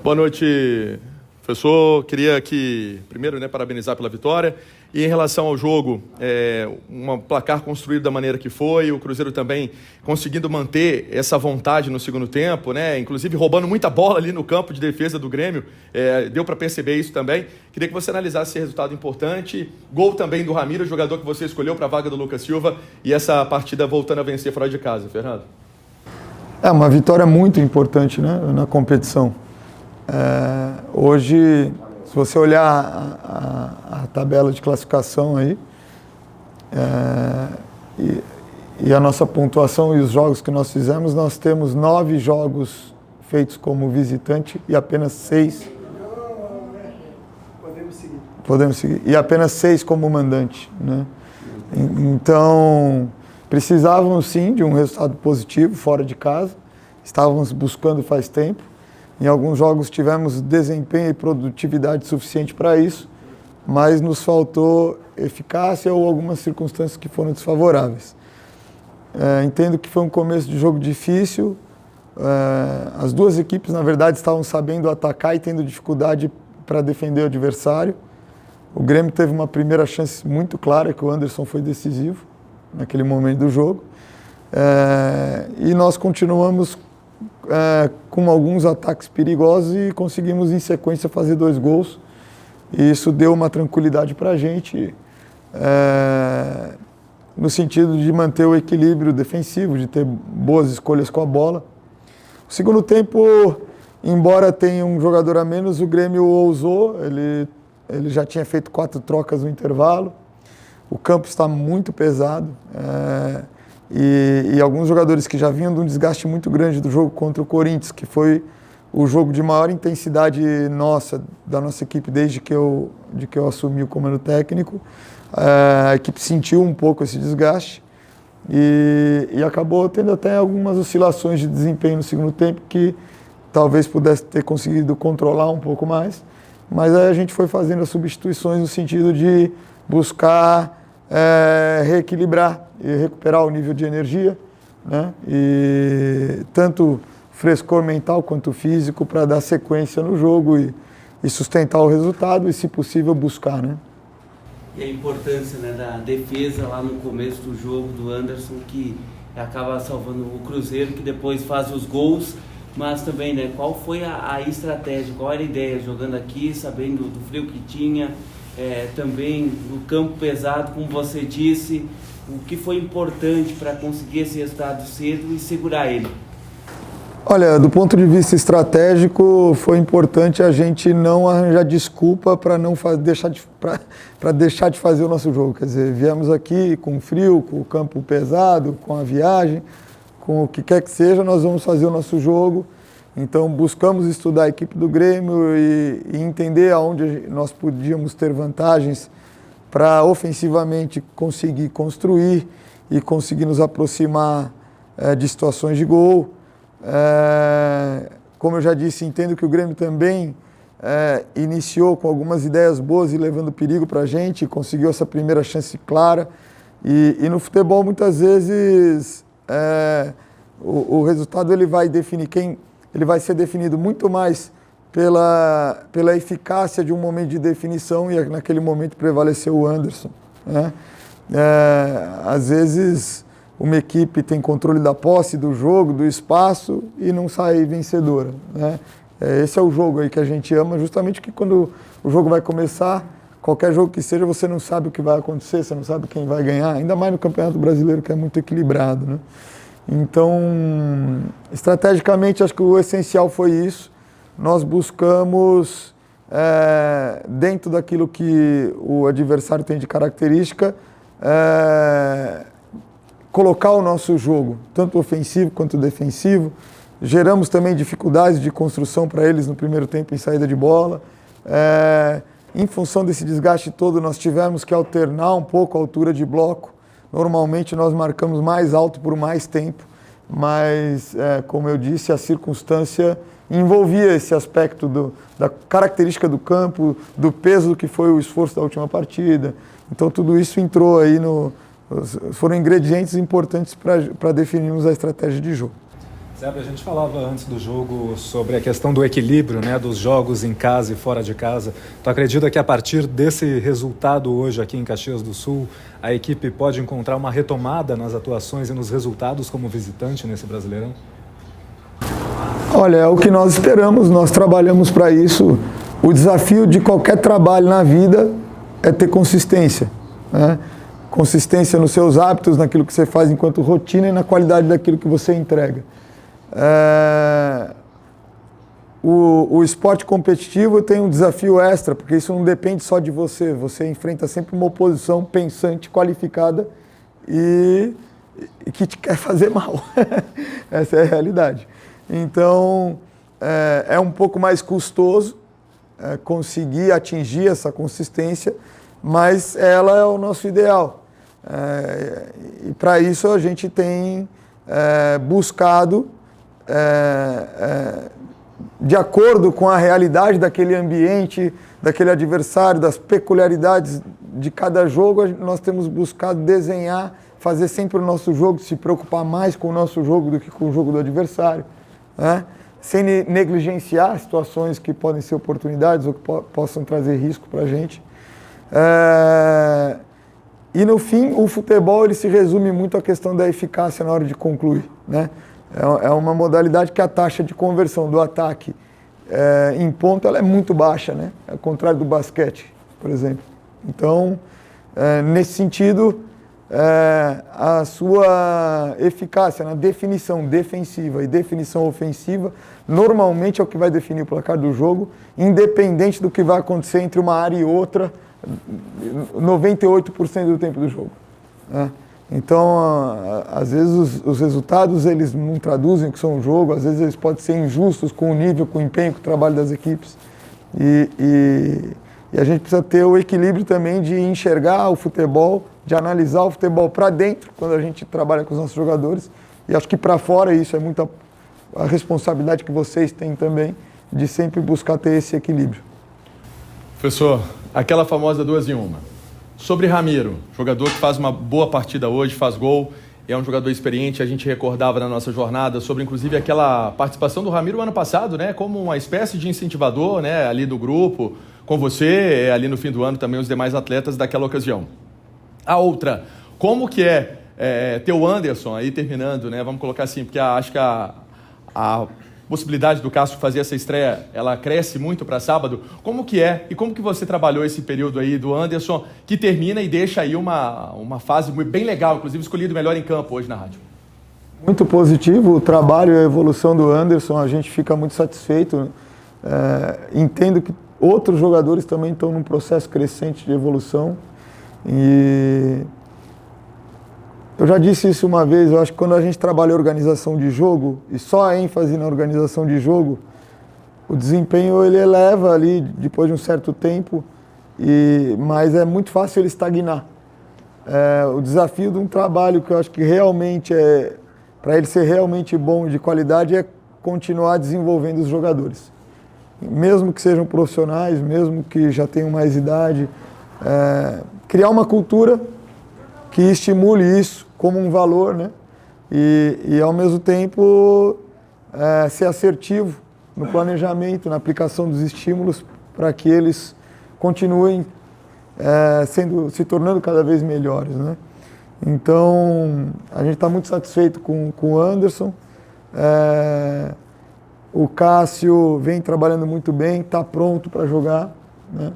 Boa noite, professor. Queria aqui, primeiro, parabenizar pela vitória. E em relação ao jogo, um placar construído da maneira que foi, o Cruzeiro também conseguindo manter essa vontade no segundo tempo, inclusive roubando muita bola ali no campo de defesa do Grêmio, deu para perceber isso também. Queria que você analisasse esse resultado importante, gol também do Ramiro, o jogador que você escolheu para a vaga do Lucas Silva, e essa partida voltando a vencer fora de casa, Fernando. É uma vitória muito importante, na competição. Hoje, se você olhar a tabela de classificação aí, e a nossa pontuação e os jogos que nós fizemos, nós temos 9 jogos feitos como visitante e apenas 6. Podemos seguir. E apenas 6 como mandante, Então, precisávamos sim de um resultado positivo fora de casa. Estávamos buscando faz tempo. Em alguns jogos tivemos desempenho e produtividade suficiente para isso, mas nos faltou eficácia ou algumas circunstâncias que foram desfavoráveis. Entendo que foi um começo de jogo difícil. As duas equipes, na verdade, estavam sabendo atacar e tendo dificuldade para defender o adversário. O Grêmio teve uma primeira chance muito clara, que o Anderson foi decisivo naquele momento do jogo. E nós continuamos com alguns ataques perigosos e conseguimos em sequência fazer 2 gols, e isso deu uma tranquilidade para a gente, no sentido de manter o equilíbrio defensivo, de ter boas escolhas com a bola. O segundo tempo, embora tenha um jogador a menos, o Grêmio ousou, ele já tinha feito 4 trocas no intervalo, o campo está muito pesado, e alguns jogadores que já vinham de um desgaste muito grande do jogo contra o Corinthians, que foi o jogo de maior intensidade da nossa equipe desde que eu assumi o comando técnico, a equipe sentiu um pouco esse desgaste e acabou tendo até algumas oscilações de desempenho no segundo tempo que talvez pudesse ter conseguido controlar um pouco mais, mas aí a gente foi fazendo as substituições no sentido de buscar reequilibrar e recuperar o nível de energia, e tanto frescor mental quanto físico para dar sequência no jogo e sustentar o resultado e, se possível, buscar, E a importância da defesa lá no começo do jogo do Anderson, que acaba salvando o Cruzeiro, que depois faz os gols, mas também, qual foi a estratégia, qual era a ideia, jogando aqui, sabendo do frio que tinha, também no campo pesado, como você disse, o que foi importante para conseguir esse resultado cedo e segurar ele? Olha, do ponto de vista estratégico, foi importante a gente não arranjar desculpa para deixar de fazer o nosso jogo. Quer dizer, viemos aqui com frio, com o campo pesado, com a viagem, com o que quer que seja, nós vamos fazer o nosso jogo. Então, buscamos estudar a equipe do Grêmio e entender aonde nós podíamos ter vantagens para ofensivamente conseguir construir e conseguir nos aproximar de situações de gol. Como eu já disse, entendo que o Grêmio também iniciou com algumas ideias boas e levando perigo para a gente, conseguiu essa primeira chance clara. E no futebol, muitas vezes, o resultado ele vai definir ele vai ser definido muito mais pela eficácia de um momento de definição, e naquele momento prevaleceu o Anderson. Às vezes, uma equipe tem controle da posse, do jogo, do espaço e não sai vencedora. Esse é o jogo aí que a gente ama, justamente que quando o jogo vai começar, qualquer jogo que seja, você não sabe o que vai acontecer, você não sabe quem vai ganhar, ainda mais no Campeonato Brasileiro, que é muito equilibrado. Então, estrategicamente, acho que o essencial foi isso. Nós buscamos, dentro daquilo que o adversário tem de característica, colocar o nosso jogo, tanto ofensivo quanto defensivo. Geramos também dificuldades de construção para eles no primeiro tempo em saída de bola. Em função desse desgaste todo, nós tivemos que alternar um pouco a altura de bloco. Normalmente nós marcamos mais alto por mais tempo, mas, como eu disse, a circunstância envolvia esse aspecto da característica do campo, do peso que foi o esforço da última partida. Então tudo isso entrou aí foram ingredientes importantes para definirmos a estratégia de jogo. Zeb, a gente falava antes do jogo sobre a questão do equilíbrio, né, dos jogos em casa e fora de casa. Tu acredita que a partir desse resultado hoje aqui em Caxias do Sul, a equipe pode encontrar uma retomada nas atuações e nos resultados como visitante nesse Brasileirão? Olha, é o que nós esperamos, nós trabalhamos para isso. O desafio de qualquer trabalho na vida é ter consistência, né? Consistência nos seus hábitos, naquilo que você faz enquanto rotina e na qualidade daquilo que você entrega. O esporte competitivo tem um desafio extra, porque isso não depende só de você. Você enfrenta sempre uma oposição pensante, qualificada e que te quer fazer mal. Essa é a realidade. Então, é um pouco mais custoso conseguir atingir essa consistência, mas ela é o nosso ideal. E para isso a gente tem buscado, de acordo com a realidade daquele ambiente, daquele adversário, das peculiaridades de cada jogo, nós temos buscado desenhar, fazer sempre o nosso jogo, se preocupar mais com o nosso jogo do que com o jogo do adversário, né? Sem negligenciar situações que podem ser oportunidades ou que possam trazer risco para a gente. E no fim, o futebol ele se resume muito à questão da eficácia na hora de concluir, né? É uma modalidade que a taxa de conversão do ataque em ponto ela é muito baixa, né? Ao contrário do basquete, por exemplo. Então, nesse sentido, a sua eficácia na definição defensiva e definição ofensiva normalmente é o que vai definir o placar do jogo, independente do que vai acontecer entre uma área e outra, 98% do tempo do jogo, né? Então, às vezes os resultados eles não traduzem o que são o jogo, às vezes eles podem ser injustos com o nível, com o empenho, com o trabalho das equipes. E a gente precisa ter o equilíbrio também de enxergar o futebol, de analisar o futebol para dentro, quando a gente trabalha com os nossos jogadores. E acho que para fora isso é muita a responsabilidade que vocês têm também, de sempre buscar ter esse equilíbrio. Professor, aquela famosa 2 em 1. Sobre Ramiro, jogador que faz uma boa partida hoje, faz gol, é um jogador experiente, a gente recordava na nossa jornada sobre inclusive aquela participação do Ramiro ano passado, né, como uma espécie de incentivador, né, ali do grupo, com você, ali no fim do ano também os demais atletas daquela ocasião. A outra, como que ter o Anderson aí terminando, né, vamos colocar assim, porque acho que a possibilidade do Cássio fazer essa estreia, ela cresce muito para sábado. Como que e como que você trabalhou esse período aí do Anderson, que termina e deixa aí uma fase bem legal, inclusive escolhido melhor em campo hoje na rádio? Muito positivo o trabalho e a evolução do Anderson, a gente fica muito satisfeito. Entendo que outros jogadores também estão num processo crescente de evolução. E eu já disse isso uma vez, eu acho que quando a gente trabalha organização de jogo, e só a ênfase na organização de jogo, o desempenho ele eleva ali depois de um certo tempo, mas é muito fácil ele estagnar. O desafio de um trabalho que eu acho que realmente para ele ser realmente bom e de qualidade, é continuar desenvolvendo os jogadores. Mesmo que sejam profissionais, mesmo que já tenham mais idade, criar uma cultura que estimule isso como um valor, né? E ao mesmo tempo ser assertivo no planejamento, na aplicação dos estímulos para que eles continuem se tornando cada vez melhores, né? Então, a gente está muito satisfeito com o Anderson. O Cássio vem trabalhando muito bem, está pronto para jogar, né?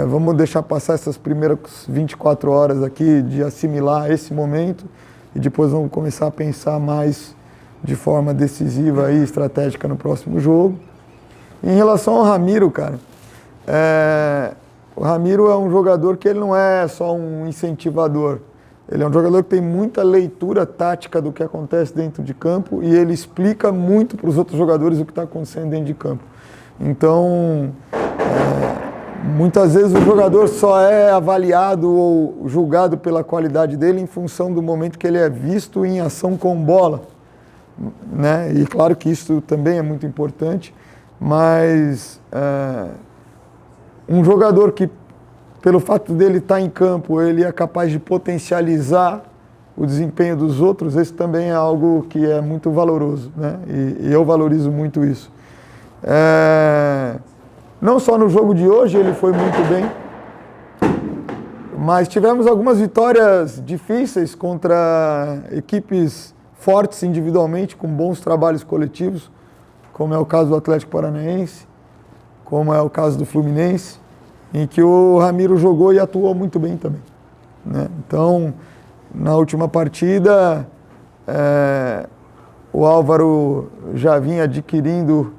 Vamos deixar passar essas primeiras 24 horas aqui de assimilar esse momento e depois vamos começar a pensar mais de forma decisiva e estratégica no próximo jogo. Em relação ao Ramiro, cara, o Ramiro é um jogador que ele não é só um incentivador. Ele é um jogador que tem muita leitura tática do que acontece dentro de campo e ele explica muito para os outros jogadores o que está acontecendo dentro de campo. Então, muitas vezes o jogador só é avaliado ou julgado pela qualidade dele em função do momento que ele é visto em ação com bola, né? E claro que isso também é muito importante, mas um jogador que, pelo fato dele estar em campo, ele é capaz de potencializar o desempenho dos outros, esse também é algo que é muito valoroso, né? E eu valorizo muito isso. Não só no jogo de hoje ele foi muito bem, mas tivemos algumas vitórias difíceis contra equipes fortes individualmente, com bons trabalhos coletivos, como é o caso do Atlético Paranaense, como é o caso do Fluminense, em que o Ramiro jogou e atuou muito bem também, né? Então, na última partida, o Álvaro já vinha adquirindo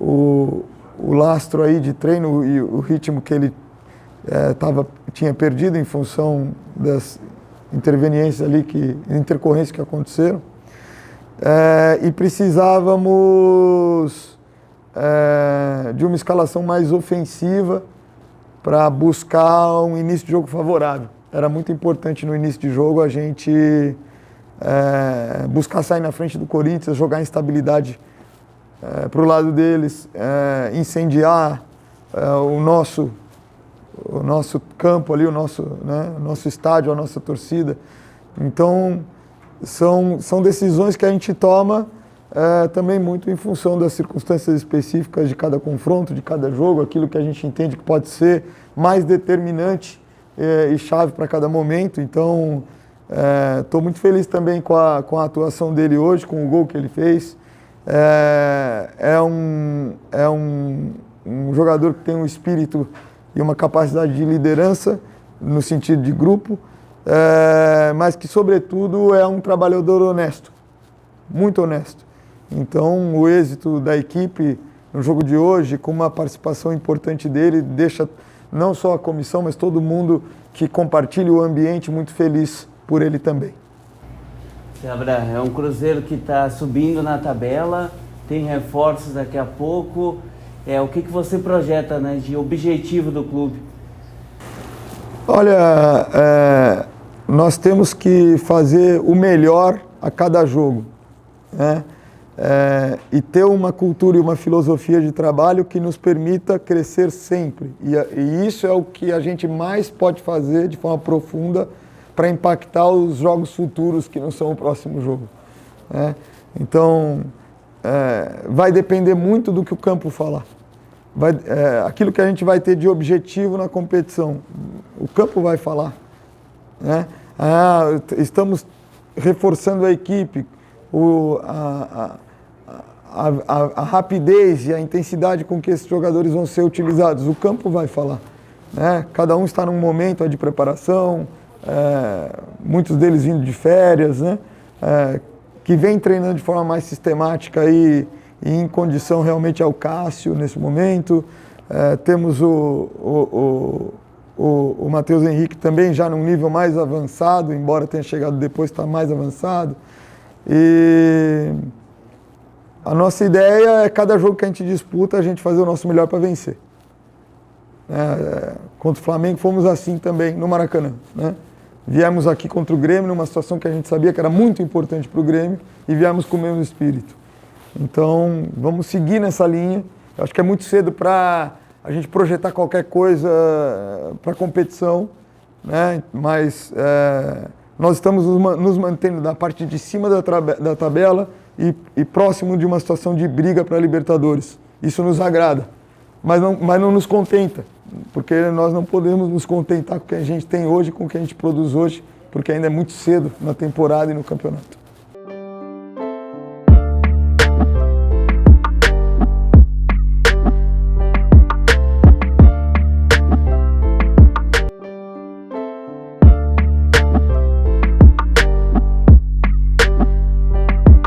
o lastro aí de treino e o ritmo que ele tinha perdido em função das intercorrências que aconteceram. E precisávamos de uma escalação mais ofensiva para buscar um início de jogo favorável. Era muito importante no início de jogo a gente buscar sair na frente do Corinthians, jogar instabilidade para o lado deles, incendiar o nosso campo ali, o nosso estádio, a nossa torcida. Então, são decisões que a gente toma também muito em função das circunstâncias específicas de cada confronto, de cada jogo, aquilo que a gente entende que pode ser mais determinante e chave para cada momento. Então, estou muito feliz também com a atuação dele hoje, com o gol que ele fez. É um jogador que tem um espírito e uma capacidade de liderança no sentido de grupo, mas que, sobretudo, é um trabalhador honesto, muito honesto. Então, o êxito da equipe no jogo de hoje, com uma participação importante dele, deixa não só a comissão, mas todo mundo que compartilha o ambiente muito feliz por ele também. Seabra, é um Cruzeiro que está subindo na tabela, tem reforços daqui a pouco. O que você projeta, né, de objetivo do clube? Olha, nós temos que fazer o melhor a cada jogo, né? E ter uma cultura e uma filosofia de trabalho que nos permita crescer sempre. E isso é o que a gente mais pode fazer de forma profunda para impactar os jogos futuros que não são o próximo jogo, né? Então, vai depender muito do que o campo falar. Aquilo que a gente vai ter de objetivo na competição, o campo vai falar, né? Estamos reforçando a equipe, a rapidez e a intensidade com que esses jogadores vão ser utilizados, o campo vai falar, né? Cada um está num momento de preparação, muitos deles vindo de férias, né? Que vem treinando de forma mais sistemática e em condição realmente ao Cássio nesse momento. Temos o Matheus Henrique também já num nível mais avançado, embora tenha chegado depois, está mais avançado. E a nossa ideia é, cada jogo que a gente disputa, a gente fazer o nosso melhor para vencer. Contra o Flamengo fomos assim também no Maracanã, né? Viemos aqui contra o Grêmio numa situação que a gente sabia que era muito importante para o Grêmio e viemos com o mesmo espírito. Então, vamos seguir nessa linha. Eu acho que é muito cedo para a gente projetar qualquer coisa para a competição, né? Mas nós estamos nos mantendo na parte de cima da tabela e próximo de uma situação de briga para a Libertadores. Isso nos agrada, mas não nos contenta, porque nós não podemos nos contentar com o que a gente tem hoje, com o que a gente produz hoje, porque ainda é muito cedo na temporada e no campeonato.